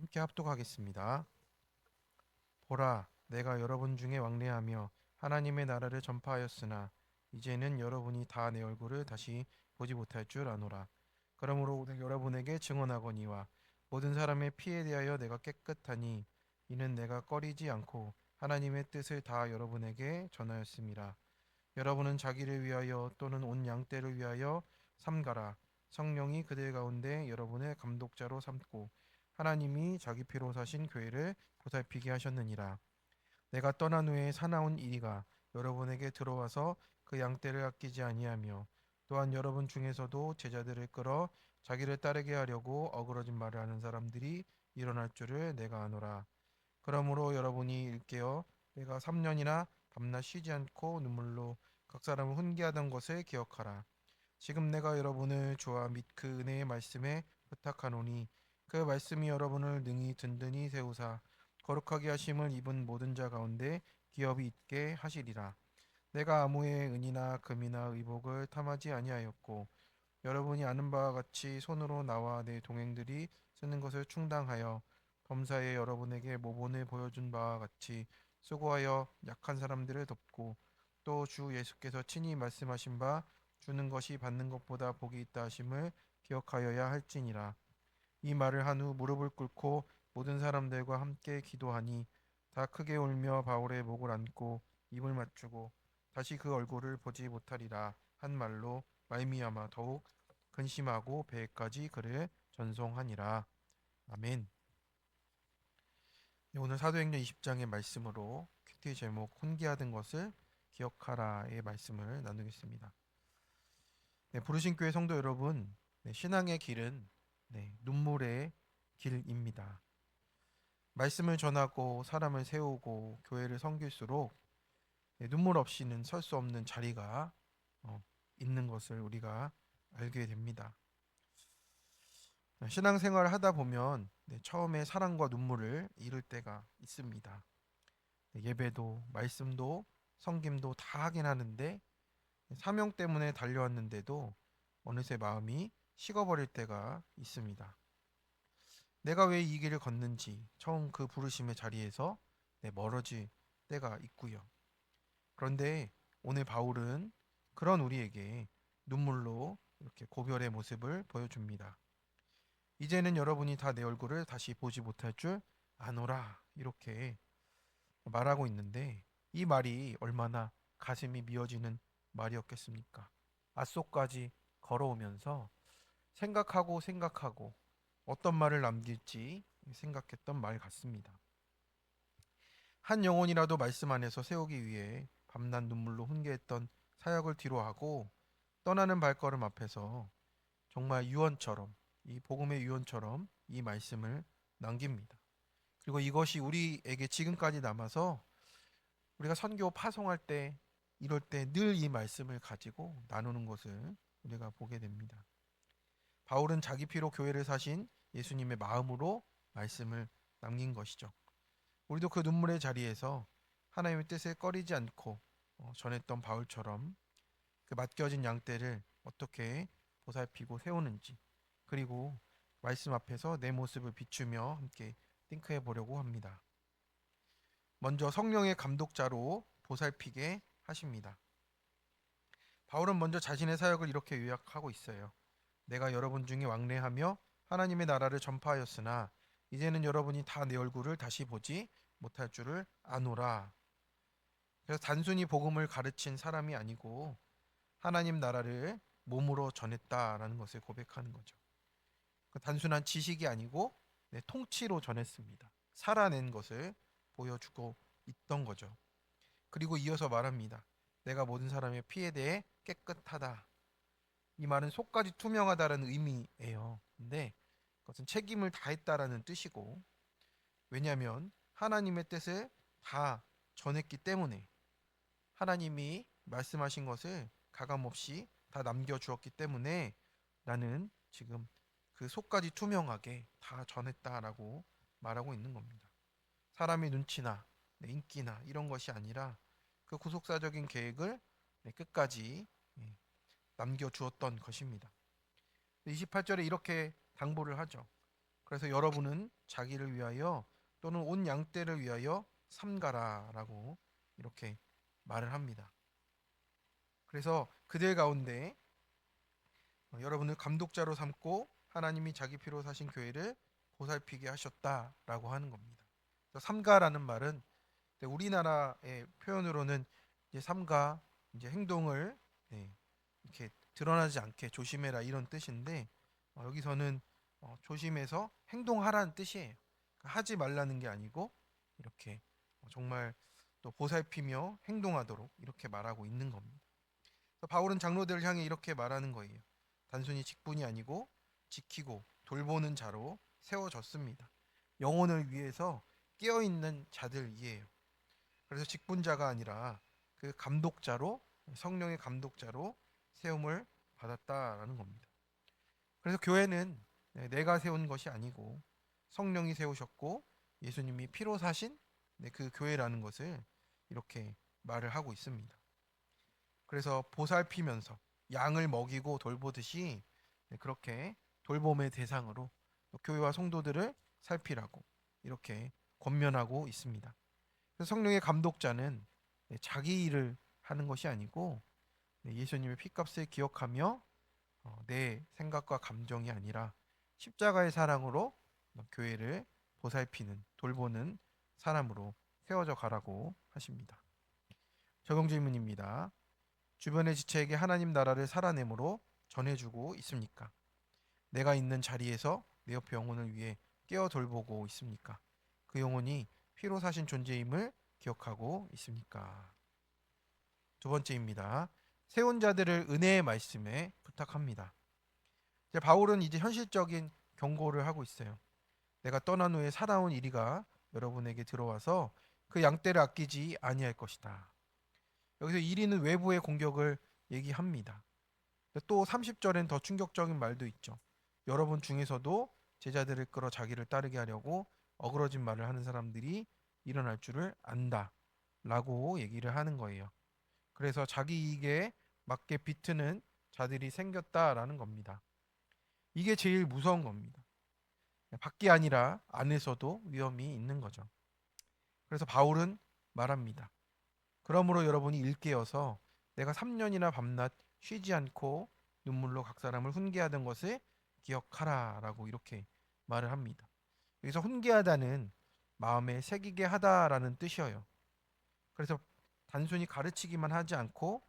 함께 합독하겠습니다. 보라, 내가 여러분 중에 왕래하며 하나님의 나라를 전파하였으나 이제는 여러분이 다 내 얼굴을 다시 보지 못할 줄 아노라. 그러므로 오늘 여러분에게 증언하거니와 모든 사람의 피에 대하여 내가 깨끗하니 이는 내가 꺼리지 않고 하나님의 뜻을 다 여러분에게 전하였음이라. 여러분은 자기를 위하여 또는 온 양떼를 위하여 삼가라. 성령이 그들 가운데 여러분의 감독자로 삼고 하나님이 자기 피로 사신 교회를 보살피게 하셨느니라. 내가 떠난 후에 사나운 이리가 여러분에게 들어와서 그 양떼를 아끼지 아니하며 또한 여러분 중에서도 제자들을 끌어 자기를 따르게 하려고 어그러진 말을 하는 사람들이 일어날 줄을 내가 아노라. 그러므로 여러분이 일깨어 내가 3년이나 밤낮 쉬지 않고 눈물로 각 사람을 훈계하던 것을 기억하라. 지금 내가 여러분을 주와 및 그 은혜의 말씀에 부탁하노니 그 말씀이 여러분을 능히 든든히 세우사 거룩하게 하심을 입은 모든 자 가운데 기업이 있게 하시리라. 내가 아무의 은이나 금이나 의복을 탐하지 아니하였고 여러분이 아는 바와 같이 손으로 나와 내 동행들이 쓰는 것을 충당하여 범사에 여러분에게 모본을 보여준 바와 같이 수고하여 약한 사람들을 돕고 또 주 예수께서 친히 말씀하신 바 주는 것이 받는 것보다 복이 있다 하심을 기억하여야 할지니라. 이 말을 한 후 무릎을 꿇고 모든 사람들과 함께 기도하니 다 크게 울며 바울의 목을 안고 입을 맞추고 다시 그 얼굴을 보지 못하리라 한 말로 말미암아 더욱 근심하고 배에까지 그를 전송하니라. 아멘. 네, 오늘 사도행전 20장의 말씀으로 큐티 제목 훈계하던 것을 기억하라의 말씀을 나누겠습니다. 네, 부르신 교회 성도 여러분, 네, 신앙의 길은 눈물의 길입니다. 말씀을 전하고 사람을 세우고 교회를 섬길수록 눈물 없이는 설 수 없는 자리가 있는 것을 우리가 알게 됩니다. 신앙생활을 하다 보면 처음에 사랑과 눈물을 잃을 때가 있습니다. 예배도 말씀도 섬김도 다 하긴 하는데 사명 때문에 달려왔는데도 어느새 마음이 식어버릴 때가 있습니다. 내가 왜 이 길을 걷는지 처음 그 부르심의 자리에서 멀어질 때가 있고요. 그런데 오늘 바울은 그런 우리에게 눈물로 이렇게 고별의 모습을 보여줍니다. 이제는 여러분이 다 내 얼굴을 다시 보지 못할 줄 아노라 이렇게 말하고 있는데 이 말이 얼마나 가슴이 미어지는 말이었겠습니까? 앗소까지 걸어오면서 생각하고 어떤 말을 남길지 생각했던 말 같습니다. 한 영혼이라도 말씀 안에서 세우기 위해 밤낮 눈물로 훈계했던 사역을 뒤로하고 떠나는 발걸음 앞에서 정말 유언처럼 이 복음의 유언처럼 이 말씀을 남깁니다. 그리고 이것이 우리에게 지금까지 남아서 우리가 선교 파송할 때 이럴 때 늘 이 말씀을 가지고 나누는 것을 우리가 보게 됩니다. 바울은 자기 피로 교회를 사신 예수님의 마음으로 말씀을 남긴 것이죠. 우리도 그 눈물의 자리에서 하나님의 뜻에 꺼리지 않고 전했던 바울처럼 그 맡겨진 양떼를 어떻게 보살피고 세우는지 그리고 말씀 앞에서 내 모습을 비추며 함께 띵크해 보려고 합니다. 먼저 성령의 감독자로 보살피게 하십니다. 바울은 먼저 자신의 사역을 이렇게 요약하고 있어요. 내가 여러분 중에 왕래하며 하나님의 나라를 전파하였으나 이제는 여러분이 다 내 얼굴을 다시 보지 못할 줄을 아노라. 그래서 단순히 복음을 가르친 사람이 아니고 하나님 나라를 몸으로 전했다라는 것을 고백하는 거죠. 그 단순한 지식이 아니고 통치로 전했습니다. 살아낸 것을 보여주고 있던 거죠. 그리고 이어서 말합니다. 내가 모든 사람의 피에 대해 깨끗하다. 이 말은 속까지 투명하다라는 의미예요. 근데 그것은 책임을 다했다라는 뜻이고 왜냐하면 하나님의 뜻을 다 전했기 때문에 하나님이 말씀하신 것을 가감없이 다 남겨주었기 때문에 나는 지금 그 속까지 투명하게 다 전했다라고 말하고 있는 겁니다. 사람의 눈치나 인기나 이런 것이 아니라 그 구속사적인 계획을 끝까지 남겨주었던 것입니다. 28절에 이렇게 당부를 하죠. 그래서 여러분은 자기를 위하여 또는 온 양떼를 위하여 삼가라라고 이렇게 말을 합니다. 그래서 그들 가운데 여러분을 감독자로 삼고 하나님이 자기 피로 사신 교회를 보살피게 하셨다라고 하는 겁니다. 그래서 삼가라는 말은 우리나라의 표현으로는 이제 삼가 이제 행동을 이렇게 드러나지 않게 조심해라 이런 뜻인데 여기서는 조심해서 행동하라는 뜻이에요. 그러니까 하지 말라는 게 아니고 이렇게 정말 또 보살피며 행동하도록 이렇게 말하고 있는 겁니다. 바울은 장로들을 향해 이렇게 말하는 거예요. 단순히 직분이 아니고 지키고 돌보는 자로 세워졌습니다. 영혼을 위해서 깨어있는 자들이에요. 그래서 직분자가 아니라 그 감독자로 성령의 감독자로 세움을 받았다라는 겁니다. 그래서 교회는 내가 세운 것이 아니고 성령이 세우셨고 예수님이 피로 사신 그 교회라는 것을 이렇게 말을 하고 있습니다. 그래서 보살피면서 양을 먹이고 돌보듯이 그렇게 돌봄의 대상으로 교회와 성도들을 살피라고 이렇게 권면하고 있습니다. 그래서 성령의 감독자는 자기 일을 하는 것이 아니고 예수님의 피값을 기억하며 내 생각과 감정이 아니라 십자가의 사랑으로 교회를 보살피는 돌보는 사람으로 세워져 가라고 하십니다. 적용 질문입니다. 주변의 지체에게 하나님 나라를 살아내므로 전해주고 있습니까? 내가 있는 자리에서 내 옆에 영혼을 위해 깨어 돌보고 있습니까? 그 영혼이 피로 사신 존재임을 기억하고 있습니까? 두 번째입니다. 세운 자들을 은혜의 말씀에 부탁합니다. 이제 바울은 이제 현실적인 경고를 하고 있어요. 내가 떠난 후에 살아온 이리가 여러분에게 들어와서 그 양떼를 아끼지 아니할 것이다. 여기서 이리는 외부의 공격을 얘기합니다. 또 30절엔 더 충격적인 말도 있죠. 여러분 중에서도 제자들을 끌어 자기를 따르게 하려고 어그러진 말을 하는 사람들이 일어날 줄을 안다 라고 얘기를 하는 거예요. 그래서 자기 이익에 맞게 비트는 자들이 생겼다라는 겁니다. 이게 제일 무서운 겁니다. 밖이 아니라 안에서도 위험이 있는 거죠. 그래서 바울은 말합니다. 그러므로 여러분이 일깨어서 내가 3년이나 밤낮 쉬지 않고 눈물로 각 사람을 훈계하던 것을 기억하라라고 이렇게 말을 합니다. 여기서 훈계하다는 마음에 새기게 하다라는 뜻이에요. 그래서 단순히 가르치기만 하지 않고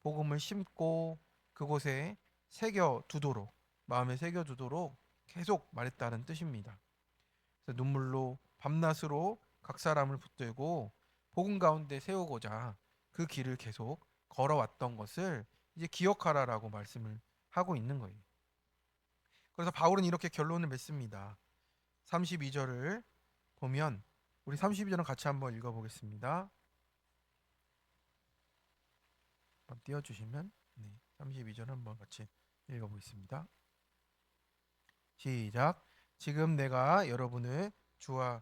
복음을 심고 그곳에 새겨 두도록 마음에 새겨 두도록 계속 말했다는 뜻입니다. 그래서 눈물로 밤낮으로 각 사람을 붙들고 복음 가운데 세우고자 그 길을 계속 걸어왔던 것을 이제 기억하라라고 말씀을 하고 있는 거예요. 그래서 바울은 이렇게 결론을 맺습니다. 32절을 보면 우리 32절은 같이 한번 읽어보겠습니다. 한번 띄워주시면 32절 한번 같이 읽어보겠습니다. 시작. 지금 내가 여러분을 주와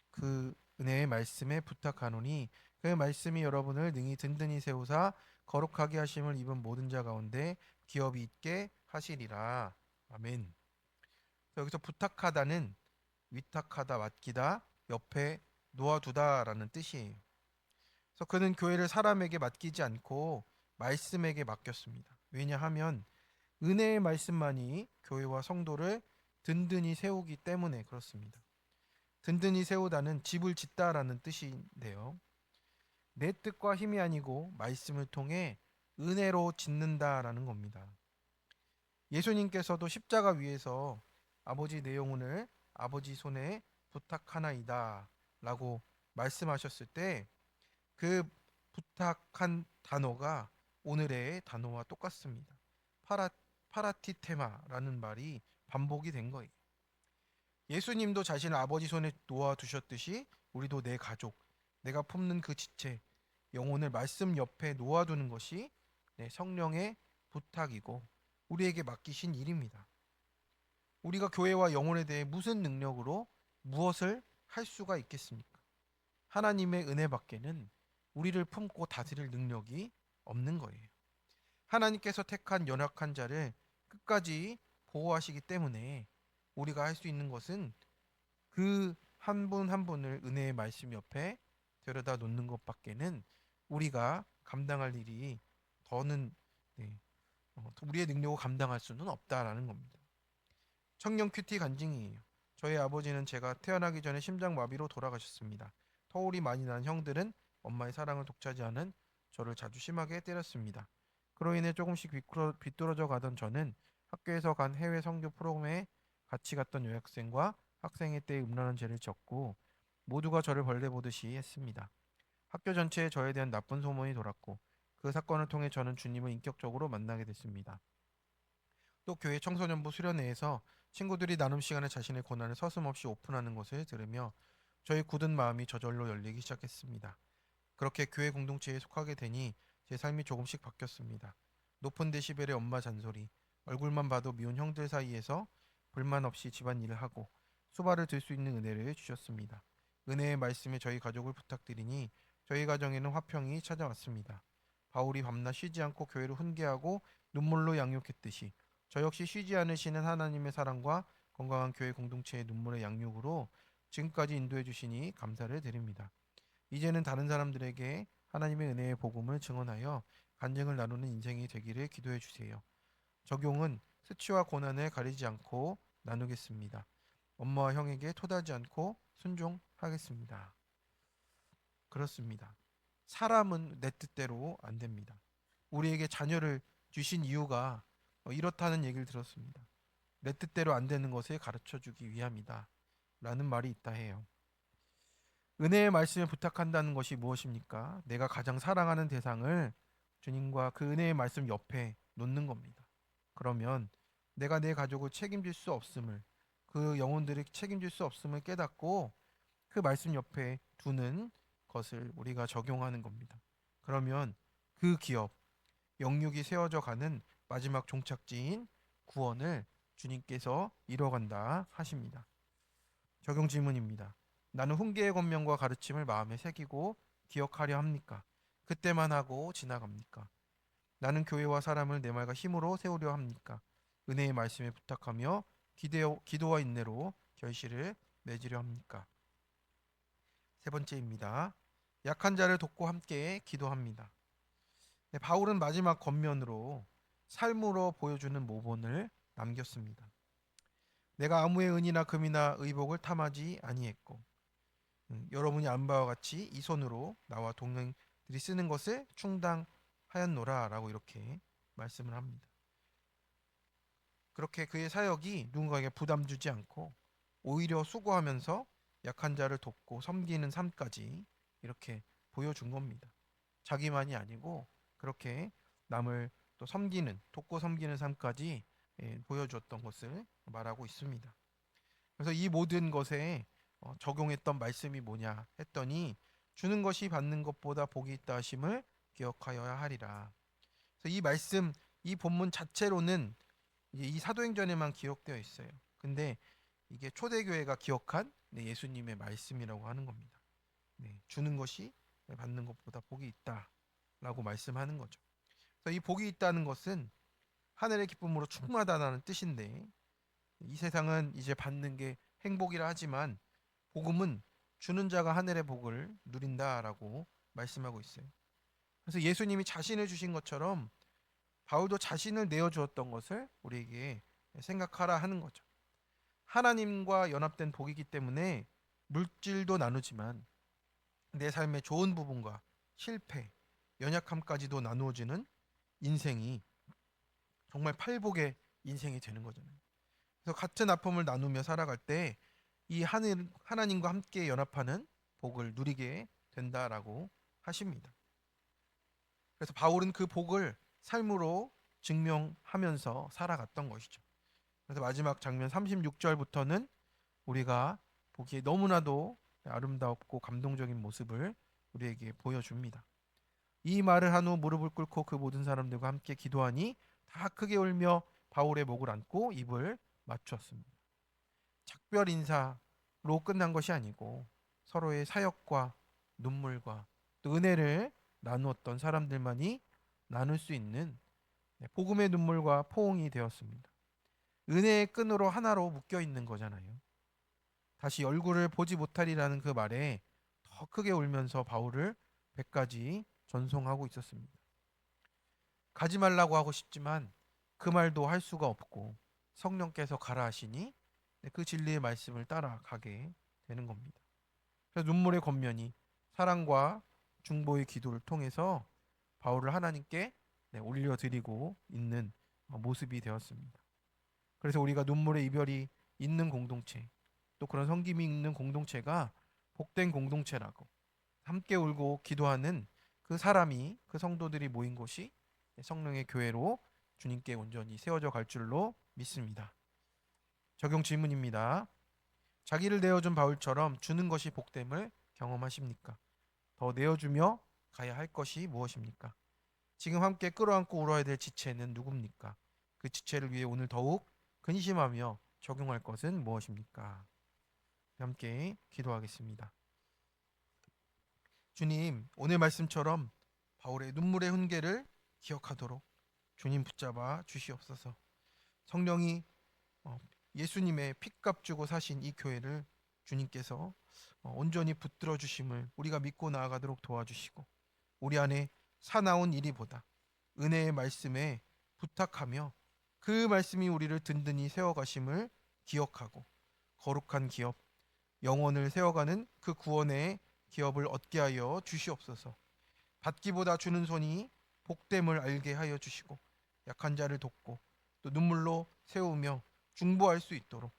그 은혜의 말씀에 부탁하노니 그 말씀이 여러분을 능히 든든히 세우사 거룩하게 하심을 입은 모든 자 가운데 기업이 있게 하시리라. 아멘. 여기서 부탁하다는 위탁하다, 맡기다, 옆에 놓아두다라는 뜻이에요. 그래서 그는 교회를 사람에게 맡기지 않고 말씀에게 맡겼습니다. 왜냐하면 은혜의 말씀만이 교회와 성도를 든든히 세우기 때문에 그렇습니다. 든든히 세우다는 집을 짓다라는 뜻인데요. 내 뜻과 힘이 아니고 말씀을 통해 은혜로 짓는다라는 겁니다. 예수님께서도 십자가 위에서 아버지 내 영혼을 아버지 손에 부탁하나이다 라고 말씀하셨을 때 그 부탁한 단어가 오늘의 단어와 똑같습니다. 파라티테마라는 말이 반복이 된 거예요. 예수님도 자신을 아버지 손에 놓아두셨듯이 우리도 내 가족, 내가 품는 그 지체, 영혼을 말씀 옆에 놓아두는 것이 성령의 부탁이고 우리에게 맡기신 일입니다. 우리가 교회와 영혼에 대해 무슨 능력으로 무엇을 할 수가 있겠습니까? 하나님의 은혜밖에는 우리를 품고 다스릴 능력이 없는 거예요. 하나님께서 택한 연약한 자를 끝까지 보호하시기 때문에 우리가 할 수 있는 것은 그 한 분 한 분을 은혜의 말씀 옆에 데려다 놓는 것밖에는 우리가 감당할 일이 더는 네, 우리의 능력을 감당할 수는 없다라는 겁니다. 청년 큐티 간증이에요. 저희 아버지는 제가 태어나기 전에 심장마비로 돌아가셨습니다. 터울이 많이 난 형들은 엄마의 사랑을 독차지하는 저를 자주 심하게 때렸습니다. 그로 인해 조금씩 비뚤어져 가던 저는 학교에서 간 해외 선교 프로그램에 같이 갔던 여학생과 학생회 때의 음란한 죄를 졌고 모두가 저를 벌레 보듯이 했습니다. 학교 전체에 저에 대한 나쁜 소문이 돌았고 그 사건을 통해 저는 주님을 인격적으로 만나게 됐습니다. 또 교회 청소년부 수련회에서 친구들이 나눔 시간에 자신의 고난을 서슴없이 오픈하는 것을 들으며 저의 굳은 마음이 저절로 열리기 시작했습니다. 그렇게 교회 공동체에 속하게 되니 제 삶이 조금씩 바뀌었습니다. 높은 데시벨의 엄마 잔소리, 얼굴만 봐도 미운 형들 사이에서 불만 없이 집안일을 하고 수발을 들 수 있는 은혜를 주셨습니다. 은혜의 말씀에 저희 가족을 부탁드리니 저희 가정에는 화평이 찾아왔습니다. 바울이 밤낮 쉬지 않고 교회를 훈계하고 눈물로 양육했듯이 저 역시 쉬지 않으시는 하나님의 사랑과 건강한 교회 공동체의 눈물의 양육으로 지금까지 인도해 주시니 감사를 드립니다. 이제는 다른 사람들에게 하나님의 은혜의 복음을 증언하여 간증을 나누는 인생이 되기를 기도해 주세요. 적용은 수치와 고난을 가리지 않고 나누겠습니다. 엄마와 형에게 토하지 않고 순종하겠습니다. 그렇습니다. 사람은 내 뜻대로 안 됩니다. 우리에게 자녀를 주신 이유가 이렇다는 얘기를 들었습니다. 내 뜻대로 안 되는 것을 가르쳐 주기 위함이다. 라는 말이 있다 해요. 은혜의 말씀을 부탁한다는 것이 무엇입니까? 내가 가장 사랑하는 대상을 주님과 그 은혜의 말씀 옆에 놓는 겁니다. 그러면 내가 내 가족을 책임질 수 없음을, 그 영혼들을 책임질 수 없음을 깨닫고 그 말씀 옆에 두는 것을 우리가 적용하는 겁니다. 그러면 그 기업, 영육이 세워져 가는 마지막 종착지인 구원을 주님께서 이뤄간다 하십니다. 적용 질문입니다. 나는 훈계의 권면과 가르침을 마음에 새기고 기억하려 합니까? 그때만 하고 지나갑니까? 나는 교회와 사람을 내 말과 힘으로 세우려 합니까? 은혜의 말씀에 부탁하며 기도와 인내로 결실을 맺으려 합니까? 세 번째입니다. 약한 자를 돕고 함께 기도합니다. 네, 바울은 마지막 권면으로 삶으로 보여주는 모본을 남겼습니다. 내가 아무의 은이나 금이나 의복을 탐하지 아니했고 여러분이 안 바와 같이 이 손으로 나와 동행들이 쓰는 것을 충당하였노라라고 이렇게 말씀을 합니다. 그렇게 그의 사역이 누군가에게 부담 주지 않고 오히려 수고하면서 약한 자를 돕고 섬기는 삶까지 이렇게 보여준 겁니다. 자기만이 아니고 그렇게 남을 또 섬기는 돕고 섬기는 삶까지 보여주었던 것을 말하고 있습니다. 그래서 이 모든 것에 적용했던 말씀이 뭐냐 했더니 주는 것이 받는 것보다 복이 있다 하심을 기억하여야 하리라. 그래서 이 말씀, 이 본문 자체로는 이제 이 사도행전에만 기록되어 있어요. 근데 이게 초대교회가 기억한 예수님의 말씀이라고 하는 겁니다. 네, 주는 것이 받는 것보다 복이 있다라고 말씀하는 거죠. 그래서 이 복이 있다는 것은 하늘의 기쁨으로 충만하다는 뜻인데 이 세상은 이제 받는 게 행복이라 하지만 복음은 주는 자가 하늘의 복을 누린다라고 말씀하고 있어요. 그래서 예수님이 자신을 주신 것처럼 바울도 자신을 내어 주었던 것을 우리에게 생각하라 하는 거죠. 하나님과 연합된 복이기 때문에 물질도 나누지만 내 삶의 좋은 부분과 실패, 연약함까지도 나누어지는 인생이 정말 팔복의 인생이 되는 거잖아요. 그래서 같은 아픔을 나누며 살아갈 때 이 하나님과 함께 연합하는 복을 누리게 된다라고 하십니다. 그래서 바울은 그 복을 삶으로 증명하면서 살아갔던 것이죠. 그래서 마지막 장면 36절부터는 우리가 보기에 너무나도 아름답고 감동적인 모습을 우리에게 보여줍니다. 이 말을 한 후 무릎을 꿇고 그 모든 사람들과 함께 기도하니 다 크게 울며 바울의 목을 안고 입을 맞추었습니다. 작별 인사로 끝난 것이 아니고 서로의 사역과 눈물과 또 은혜를 나누었던 사람들만이 나눌 수 있는 복음의 눈물과 포옹이 되었습니다. 은혜의 끈으로 하나로 묶여 있는 거잖아요. 다시 얼굴을 보지 못하리라는 그 말에 더 크게 울면서 바울을 배까지 전송하고 있었습니다. 가지 말라고 하고 싶지만 그 말도 할 수가 없고 성령께서 가라 하시니 그 진리의 말씀을 따라가게 되는 겁니다. 그래서 눈물의 권면이 사랑과 중보의 기도를 통해서 바울을 하나님께 올려드리고 있는 모습이 되었습니다. 그래서 우리가 눈물의 이별이 있는 공동체, 또 그런 섬김이 있는 공동체가 복된 공동체라고, 함께 울고 기도하는 그 사람이, 그 성도들이 모인 곳이 성령의 교회로 주님께 온전히 세워져 갈 줄로 믿습니다. 적용 질문입니다. 자기를 내어준 바울처럼 주는 것이 복됨을 경험하십니까? 더 내어주며 가야 할 것이 무엇입니까? 지금 함께 끌어안고 울어야 될 지체는 누굽니까? 그 지체를 위해 오늘 더욱 근심하며 적용할 것은 무엇입니까? 함께 기도하겠습니다. 주님, 오늘 말씀처럼 바울의 눈물의 훈계를 기억하도록 주님 붙잡아 주시옵소서. 성령이 예수님의 핏값 주고 사신 이 교회를 주님께서 온전히 붙들어 주심을 우리가 믿고 나아가도록 도와주시고, 우리 안에 사나운 일이보다 은혜의 말씀에 부탁하며 그 말씀이 우리를 든든히 세워가심을 기억하고 거룩한 기업, 영혼을 세워가는 그 구원의 기업을 얻게 하여 주시옵소서. 받기보다 주는 손이 복됨을 알게 하여 주시고, 약한 자를 돕고 또 눈물로 세우며 중보할 수 있도록,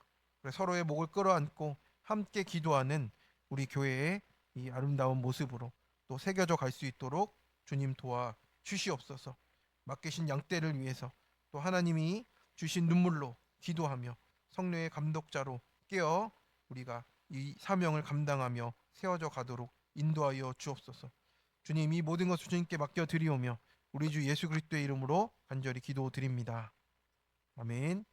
서로의 목을 끌어안고 함께 기도하는 우리 교회의 이 아름다운 모습으로 또 새겨져 갈 수 있도록 주님 도와 주시옵소서. 맡기신 양떼를 위해서 또 하나님이 주신 눈물로 기도하며 성령의 감독자로 깨어 우리가 이 사명을 감당하며 세워져 가도록 인도하여 주옵소서. 주님, 이 모든 것을 주님께 맡겨 드리오며 우리 주 예수 그리스도의 이름으로 간절히 기도드립니다. 아멘.